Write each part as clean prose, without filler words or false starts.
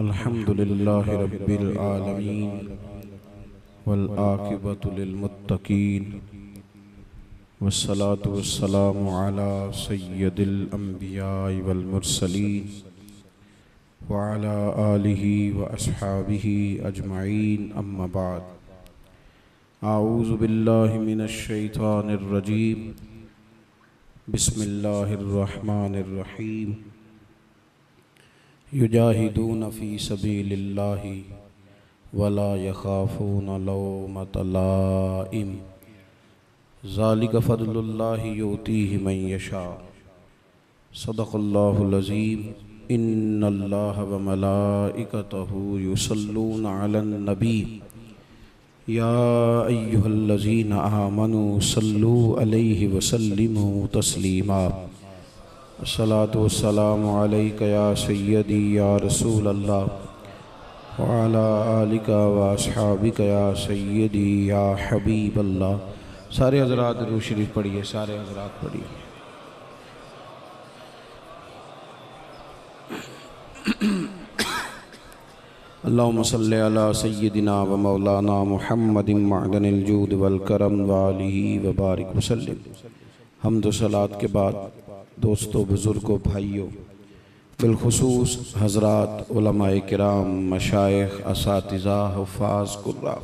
अल्हम्दुलिल्लाहि रब्बिल आलमीन वल आक़िबतु लिल मुत्तक़ीन वस्सलातु वस्सलामु अला सय्यदिल अंबियाइ वल मुरसलीन व अला आलिहि व अस्हाबिहि अजमईन अम्मा बाद। आऊज़ु बिल्लाहि मिनश शैतानिर रजीम। बिस्मिल्लाहिर रहमानिर रहीम। युजाहिदून फ़ी सबीलिल्लाहि वला यख़ाफ़ून लौमत लाइम ज़ालिका फ़ज़्लुल्लाहि युतीहि मन यशा। सदक़ल्लाहुल अज़ीम। इन्नल्लाह व मलाइकतहु युसल्लूना अलन नबी या अय्युहल्लज़ीना आमनू सल्लू अलैहि व सल्लिमू तस्लीमा। अस्सलातु वस्सलामु अलैका या सय्यदी या रसूल अल्लाह व अला आलिका व अस्हाबिका या सय्यदी या हबीब अल्लाह। सारे हज़रात दुरूद शरीफ पढ़िए, सारे हज़रात पढ़िए। अल्लाहुम्मा सल्लि अला सय्यदिना व मौलाना मुहम्मदिन मअदनिल जूद वल करम व आलिहि व बारिक वसल्लिम। हम्द व सलात के बाद दोस्तों, बुज़ुर्गों, भाइयों, बिलखुसूस हज़रात उलमाए किराम, मशाइख़, असातिज़ा, हुफ़ाज़, कुर्रा,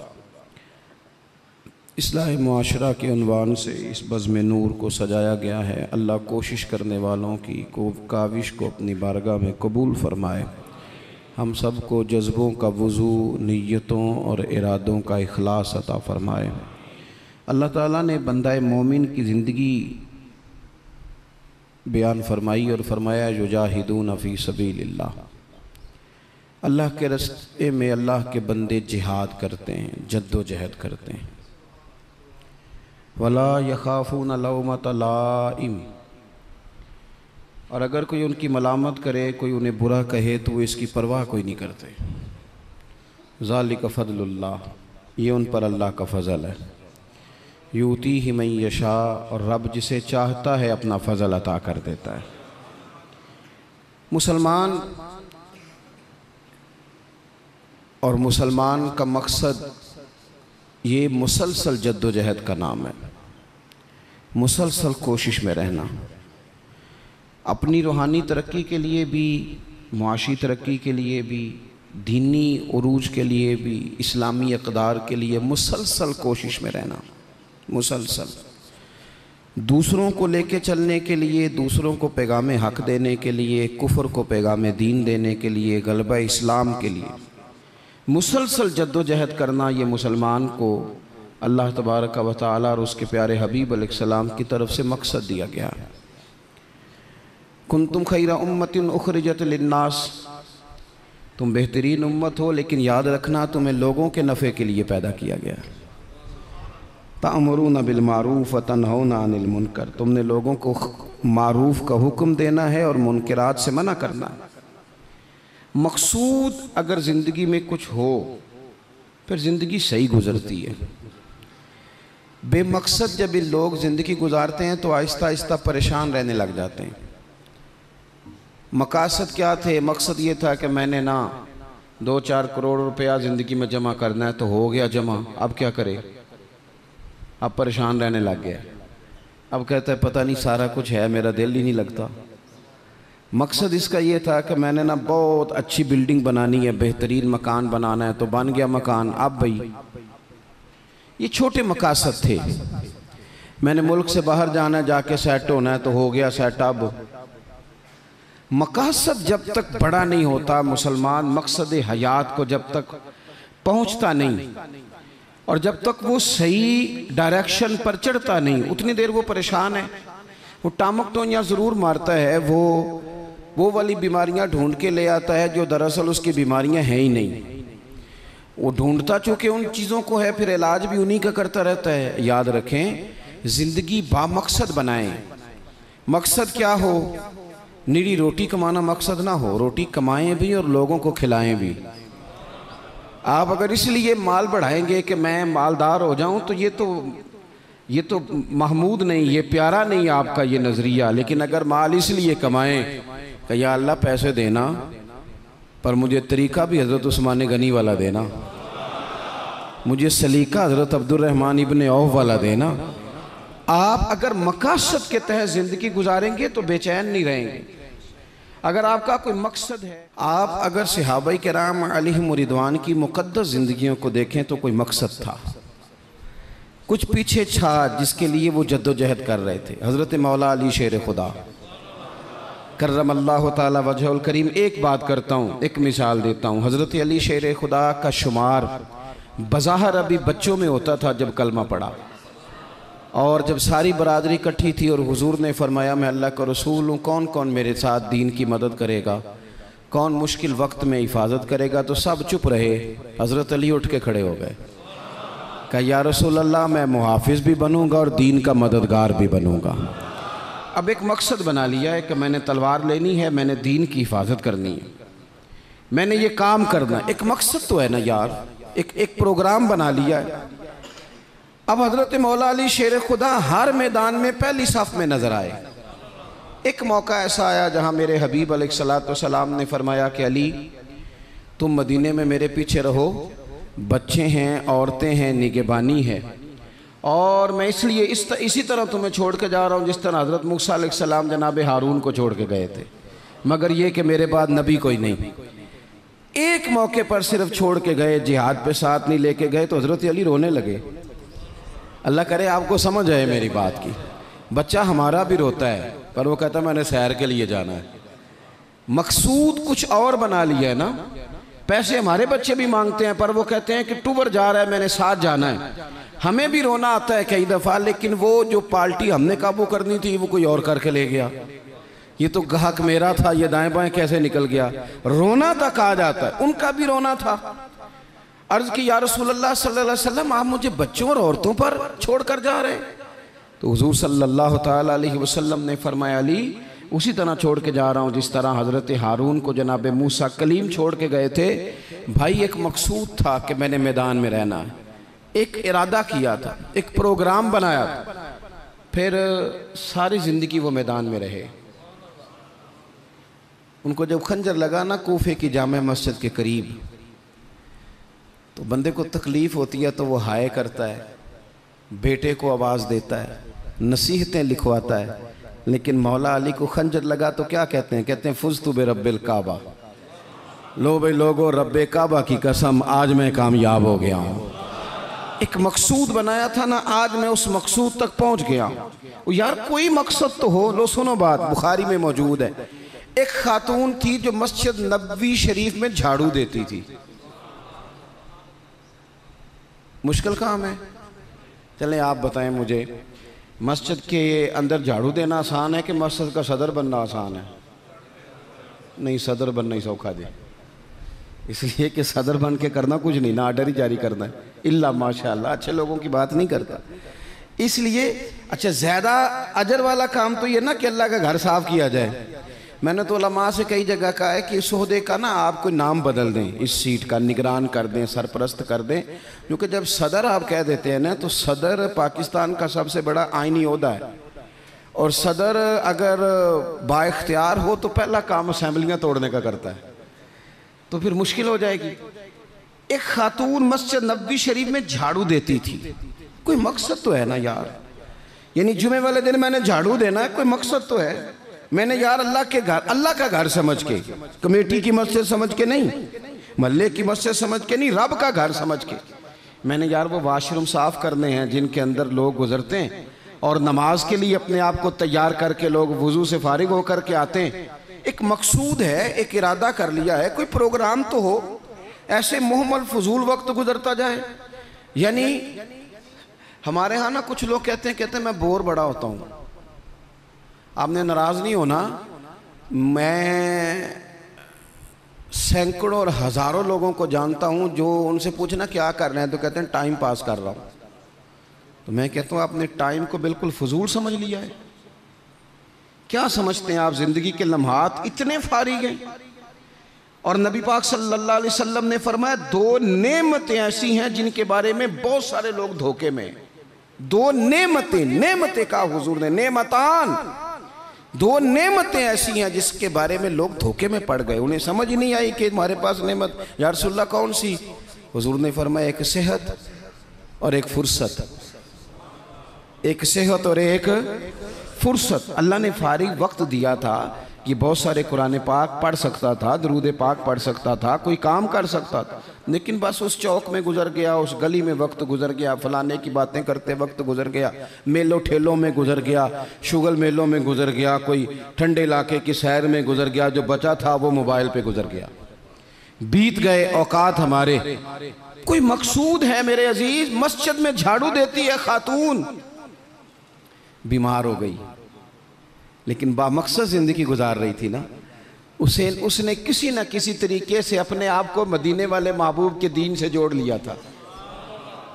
इस्लाह मुआशरा के उन्वान से इस बज़्म नूर को सजाया गया है। अल्लाह कोशिश करने वालों की काविश को अपनी बारगाह में कबूल फ़रमाए। हम सब को जज्बों का वज़ू, नीयतों और इरादों का इखलास अता फ़रमाए। अल्लाह ताला ने बंदा मोमिन की ज़िंदगी बयान फरमाई और फरमाया युजाहिदून फ़ी सबीलिल्लाह। अल्लाह के रास्ते में अल्लाह के बंदे जिहाद करते हैं, जद्दोजहद करते हैं। वला यख़ाफ़ून लौमत लाइम। और अगर कोई उनकी मलामत करे, कोई उन्हें बुरा कहे, तो वो इसकी परवाह कोई नहीं करते। ज़ालिका फ़ज़्लुल्लाह, ये उन पर अल्लाह का फ़ज़ल है। यूतीहि मन यशा, और रब जिसे चाहता है अपना फ़ज़ल अता कर देता है। मुसलमान और मुसलमान का मकसद ये मुसलसल जद्दोजहद का नाम है। मुसलसल कोशिश में रहना, अपनी रूहानी तरक्की के लिए भी, मुआशी तरक्की के लिए भी, दीनी उरूज के लिए भी, इस्लामी इक़दार के लिए मुसलसल कोशिश में रहना। मुसलसल दूसरों को लेके चलने के लिए, दूसरों को पैगाम हक़ देने के लिए, कुफ्र को पैगाम दीन देने के लिए, गलबा इस्लाम के लिए मुसलसल जद्दोजहद करना, ये मुसलमान को अल्लाह तबारक व तआला और उसके प्यारे हबीब अलैहिस्सलाम की तरफ से मकसद दिया गया है। कुंतुम खैरा उम्मतिन उखरिजत लिन्नास, तुम बेहतरीन उम्मत हो, लेकिन याद रखना तुम्हें लोगों के नफ़े के लिए पैदा किया गया। तामुरून बिल मारूफ़ व तनहौना अनिल मुनकर, तुमने लोगों को मारूफ़ का हुक्म देना है और मुनकरात से मना करना है। मकसूद अगर ज़िंदगी में कुछ हो, फिर ज़िंदगी सही गुज़रती है। बेमकसद जब ये लोग ज़िंदगी गुजारते हैं तो आहिस्ता आहिस्ता परेशान रहने लग जाते हैं। मकासद क्या थे? मकसद ये था कि मैंने ना 2-4 करोड़ रुपया ज़िंदगी में जमा करना है, तो हो गया जमा, अब क्या करे? अब परेशान रहने लग गया। अब कहता है पता नहीं सारा कुछ है, मेरा दिल ही नहीं लगता। मकसद इसका ये था कि मैंने ना बहुत अच्छी बिल्डिंग बनानी है, बेहतरीन मकान बनाना है, तो बन गया मकान। अब भाई ये छोटे मकासद थे। मैंने मुल्क से बाहर जाना है, जाके सेट होना है, तो हो गया सेट। अब मकासद जब तक बड़ा नहीं होता, मुसलमान मकसद हयात को जब तक पहुंचता नहीं और जब तक वो सही डायरेक्शन पर चढ़ता नहीं, उतनी देर वो परेशान है। वो टामक तो यहाँ ज़रूर मारता है, वो वाली बीमारियाँ ढूंढ के ले आता है जो दरअसल उसकी बीमारियाँ हैं ही नहीं। वो ढूंढता चूँकि उन चीज़ों को है, फिर इलाज भी उन्हीं का करता रहता है। याद रखें, ज़िंदगी बामकसद बनाएं। मकसद क्या हो? निरी रोटी कमाना मकसद ना हो, रोटी कमाएं भी और लोगों को खिलाएं भी। आप अगर इसलिए माल बढ़ाएंगे कि मैं मालदार हो जाऊं, तो ये तो महमूद नहीं, ये प्यारा नहीं आपका ये नज़रिया। लेकिन अगर माल इसलिए कमाएं कि या अल्लाह पैसे देना, पर मुझे तरीक़ा भी हज़रत उस्मान गनी वाला देना, मुझे सलीका हज़रत अब्दुर्रहमान इब्न औफ वाला देना। आप अगर मकसद के तहत ज़िंदगी गुजारेंगे तो बेचैन नहीं रहेंगे। अगर आपका कोई मकसद है, आप अगर सहाबाए किराम अलैहिम रिदवान की मुक़द्दस ज़िंदगियों को देखें तो कोई मकसद था, कुछ पीछे छा जिसके लिए वो जद्दोजहद कर रहे थे। हज़रत मौला अली शेर खुदा करमल्लाहु ताला वजहुल करीम, एक बात करता हूँ, एक मिसाल देता हूँ। हज़रत अली शेर खुदा का शुमार बज़ाहिर अभी बच्चों में होता था जब कलमा पढ़ा, और जब सारी बरादरी इकट्ठी थी और हुजूर ने फरमाया मैं अल्लाह का रसूल हूँ, कौन कौन मेरे साथ दीन की मदद करेगा, कौन मुश्किल वक्त में हिफाजत करेगा, तो सब चुप रहे। हज़रत अली उठ के खड़े हो गए, कहा या रसूल अल्लाह मैं मुहाफिज़ भी बनूँगा और दीन का मददगार भी बनूँगा। अब एक मकसद बना लिया है कि मैंने तलवार लेनी है, मैंने दीन की हिफाजत करनी है, मैंने ये काम करना है। एक मकसद तो है ना यार, एक प्रोग्राम बना लिया है। अब हज़रत मौला अली शेर खुदा हर मैदान में पहली सफ़ में नज़र आए। एक मौका ऐसा आया जहाँ मेरे हबीब अलैहिस्सलाम ने फरमाया कि अली तुम मदीने में मेरे पीछे रहो, बच्चे हैं, औरतें हैं, निगहबानी है, और मैं इसलिए इसी तरह तुम्हें छोड़ के जा रहा हूँ जिस तरह हज़रत मूसा अलैहिस्सलाम जनाब हारून को छोड़ के गए थे, मगर ये कि मेरे बाद नबी कोई नहीं। एक मौके पर सिर्फ छोड़ के गए, जिहाद पे साथ नहीं लेके गए, तो हज़रत अली रोने लगे। अल्लाह करे आपको समझ आए मेरी बात की। बच्चा हमारा भी रोता है, पर वो कहता है मैंने सैर के लिए जाना है। मकसूद कुछ और बना लिया है ना। पैसे हमारे बच्चे भी मांगते हैं, पर वो कहते हैं कि टूर जा रहा है, मैंने साथ जाना है। हमें भी रोना आता है कई दफ़ा, लेकिन वो जो पार्टी हमने काबू करनी थी वो कोई और करके ले गया। ये तो गाहक मेरा था, ये दाएं बाएं कैसे निकल गया। रोना तक आ जाता है, उनका भी रोना था। अर्ज़ की या रसूलल्लाह सल्लल्लाहु अलैहि वसल्लम आप मुझे बच्चों और औरतों पर छोड़ कर जा रहे हैं। तो हुजूर सल्लल्लाहु ताला अलैहि वसल्लम ने फरमाया अली उसी तरह छोड़ के जा रहा हूँ जिस तरह हज़रत हारून को जनाब मूसा कलीम छोड़ के गए थे। भाई एक मकसूद था कि मैंने मैदान में रहना है, एक इरादा किया था, एक प्रोग्राम बनाया था, फिर सारी ज़िंदगी वो मैदान में रहे। उनको जब खंजर लगा ना कूफे की जामे मस्जिद के करीब, तो बंदे को तकलीफ़ होती है तो वो हाय करता है, बेटे को आवाज़ देता है, नसीहतें लिखवाता है। लेकिन मौला अली को खंजर लगा तो क्या कहते हैं? कहते हैं फुज़्तु बिरब्बिल काबा, लो भाई लोगो रब्बे काबा की कसम आज मैं कामयाब हो गया हूँ। एक मकसूद बनाया था ना, आज मैं उस मकसूद तक पहुँच गया हूँ। यार कोई मकसद तो हो। लो सुनो बात, बुखारी में मौजूद है। एक खातून थी जो मस्जिद नबवी शरीफ में झाड़ू देती थी। मुश्किल काम है? चलें आप बताएं मुझे, मस्जिद के अंदर झाड़ू देना आसान है कि मस्जिद का सदर बनना आसान है? नहीं, सदर बनना ही सौखा दे, इसलिए कि सदर बन के करना कुछ नहीं ना, आर्डर ही जारी करना है। इल्ला माशाअल्लाह, अच्छे लोगों की बात नहीं करता। इसलिए अच्छा ज़्यादा अजर वाला काम तो ये ना कि अल्लाह का घर साफ किया जाए। मैंने तो उलमा से कई जगह कहा है कि इस ओहदे का ना आप कोई नाम बदल दें, इस सीट का निगरान कर दें, सरपरस्त कर दें, क्योंकि जब सदर आप कह देते हैं ना, तो सदर पाकिस्तान का सबसे बड़ा आइनी ओहदा है, और सदर अगर बाइख्तियार हो तो पहला काम असेंबलियाँ तोड़ने का करता है, तो फिर मुश्किल हो जाएगी। एक खातून मस्जिद नबवी शरीफ में झाड़ू देती थी, कोई मकसद तो है ना यार। यानी जुमे वाले दिन मैंने झाड़ू देना है, कोई मकसद तो है। मैंने यार अल्लाह के घर, अल्लाह का घर समझ के, कमेटी की मस्जिद समझ के नहीं, महल्ले की मस्जिद समझ के नहीं, रब का घर समझ के मैंने यार वो वाशरूम साफ़ करने हैं जिनके अंदर लोग गुजरते हैं और नमाज के लिए अपने आप को तैयार करके लोग वुज़ू से फारिग होकर के आते हैं। एक मकसूद है, एक इरादा कर लिया है, कोई प्रोग्राम तो हो। ऐसे मुहम्मल फजूल वक्त गुजरता जाए। यानी हमारे यहाँ ना कुछ लोग कहते हैं मैं बोर बड़ा होता हूँ। आपने नाराज़ नहीं होना, मैं सैकड़ों और हज़ारों लोगों को जानता हूँ जो उनसे पूछना क्या कर रहे हैं तो कहते हैं टाइम पास कर रहा हूँ। तो मैं कहता हूँ आपने टाइम को बिल्कुल फजूल समझ लिया है। क्या समझते हैं आप? ज़िंदगी के लम्हात इतने फारिग हैं। और नबी पाक सल्लल्लाहु अलैहि वसल्लम ने फरमाया दो नेमतें ऐसी हैं जिनके बारे में बहुत सारे लोग धोखे में। दो नेमतें, नेमतें का हुजूर ने नेमतान, दो नेमतें ऐसी हैं जिसके बारे में लोग धोखे में पड़ गए, उन्हें समझ ही नहीं आई कि हमारे पास नेमत। या रसूलल्लाह कौन सी? हुजूर ने फरमाया एक सेहत और एक फुर्सत, एक सेहत और एक फुर्सत। अल्लाह ने फारिग वक्त दिया था कि बहुत सारे कुरान पाक पढ़ सकता था, दरूद पाक पढ़ सकता था, कोई काम कर सकता था, लेकिन बस उस चौक में गुजर गया, उस गली में वक्त गुजर गया, फलाने की बातें करते वक्त गुजर गया, मेलों ठेलों में गुजर गया, शुगल मेलों में गुजर गया, कोई ठंडे इलाके की सैर में गुजर गया, जो बचा था वो मोबाइल पे गुजर गया। बीत गए औकात हमारे। कोई मकसूद है मेरे अजीज? मस्जिद में झाड़ू देती है खातून, बीमार हो गई, लेकिन बामकसद जिंदगी गुजार रही थी ना। उसने किसी न किसी तरीके से अपने आप को मदीने वाले महबूब के दीन से जोड़ लिया था।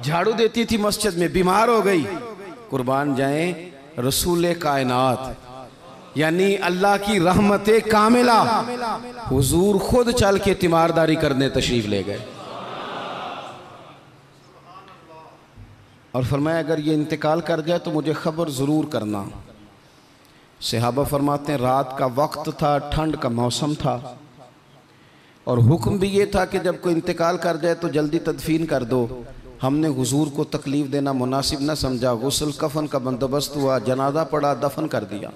झाड़ू देती थी मस्जिद में, बीमार हो गई। कुर्बान जाएं रसूल कायनात यानी अल्लाह की रहमत कामिला, हुजूर खुद चल के तीमारदारी करने तशरीफ ले गए और फरमाया अगर ये इंतकाल कर जाए तो मुझे खबर ज़रूर करना। सहाबा फरमाते हैं रात का वक्त था, ठंड का मौसम था और हुक्म भी ये था कि जब कोई इंतकाल कर जाए तो जल्दी तदफीन कर दो। हमने हुजूर को तकलीफ़ देना मुनासिब न समझा, गुस्ल कफन का बंदोबस्त हुआ, जनाजा पड़ा, दफन कर दिया।